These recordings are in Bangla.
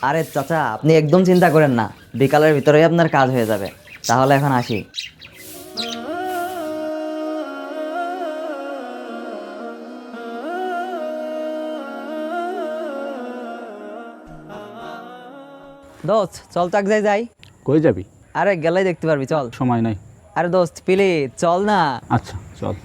আরে চাচা, আপনি একদম চিন্তা করেন না, বিকালের ভিতরেই আপনার কাজ হয়ে যাবে। তাহলে এখন আসি। দোস্ত চল তো এক জায়গায় যাই। কই যাবি? আরে গেলেই দেখতে পারবি, চল। সময় নাই। আরে দোস্ত প্লিজ চল না। আচ্ছা চল।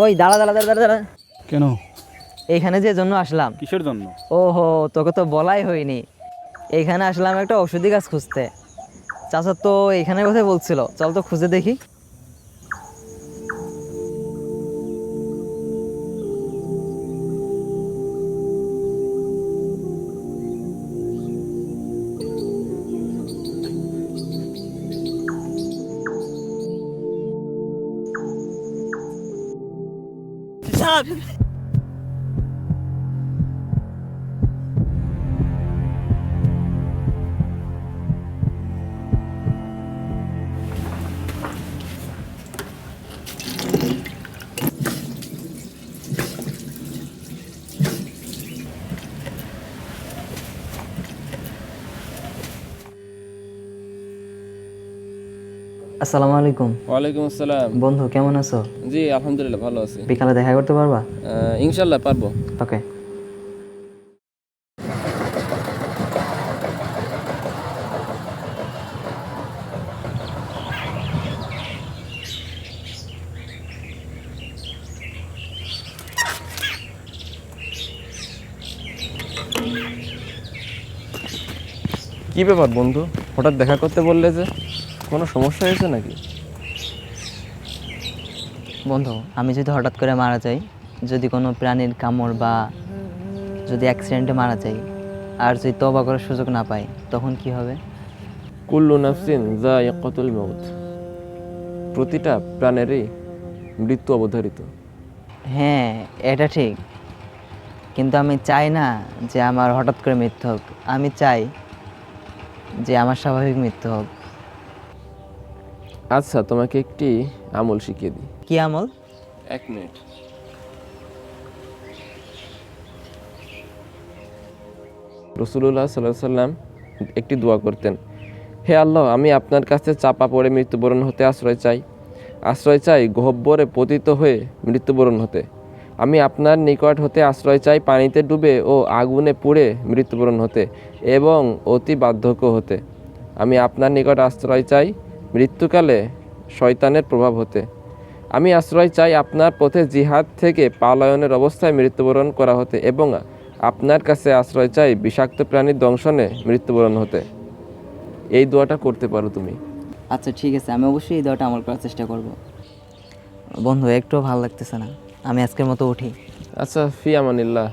ওই দাঁড়া দাঁড়া দাঁড়া দাঁড়া দাঁড়া। কেন? এইখানে যে জন্য আসলাম। কিসের জন্য? ওহো, তোকে তো বলাই হয়নি। এইখানে আসলাম একটা ঔষধি গাছ খুঁজতে। চাচা তো এইখানে কথাই বলছিল, চল তো খুঁজে দেখি। আসসালামু আলাইকুম। ওয়ালাইকুম আসসালাম। বন্ধু কেমন আছো? জি আলহামদুলিল্লাহ ভালো আছি। বিকালে দেখা করতে পারবা? ইনশাল্লাহ পারবো। ওকে। কি ব্যাপার বন্ধু, হঠাৎ দেখা করতে বললে যে? কোনো সমস্যা হয়েছে নাকি? বন্ধু, আমি যদি হঠাৎ করে মারা যাই, যদি কোনো প্রাণীর কামড় বা যদি অ্যাক্সিডেন্টে মারা যাই, আর যদি তওবা করার সুযোগ না পাই, তখন কি হবে? কুল্লু নাফসিন যায়িকাতুল মাউত, প্রতিটা প্রাণেরই মৃত্যু অবধারিত। হ্যাঁ, এটা ঠিক। কিন্তু আমি চাই না যে আমার হঠাৎ করে মৃত্যু হোক। আমি চাই যে আমার স্বাভাবিক মৃত্যু হোক। আচ্ছা, তোমাকে একটি আমল শিখিয়ে দিই। কি আমল? 1 মিনিট। রাসূলুল্লাহ সাল্লাল্লাহু আলাইহি সাল্লাম একটি দোয়া করতেন, হে আল্লাহ, আমি আপনার কাছে চাপা পড়ে মৃত্যুবরণ হতে আশ্রয় চাই। আশ্রয় চাই গহ্বরে পতিত হয়ে মৃত্যুবরণ হতে। আমি আপনার নিকট হতে আশ্রয় চাই পানিতে ডুবে ও আগুনে পুড়ে মৃত্যুবরণ হতে এবং অতি বার্ধক্য হতে। আমি আপনার নিকট আশ্রয় চাই মৃত্যুকালে শয়তানের প্রভাব হতে। আমি আশ্রয় চাই আপনার পথে জিহাদ থেকে পালায়নের অবস্থায় মৃত্যুবরণ করা হতে এবং আপনার কাছে আশ্রয় চাই বিষাক্ত প্রাণীর দংশনে মৃত্যুবরণ হতে। এই দোয়াটা করতে পারো তুমি। আচ্ছা ঠিক আছে, আমি অবশ্যই এই দোয়াটা আমল করার চেষ্টা করব। বন্ধু, একটু ভালো লাগতেছে না, আমি আজকের মতো উঠি। আচ্ছা, ফি আমানিল্লাহ।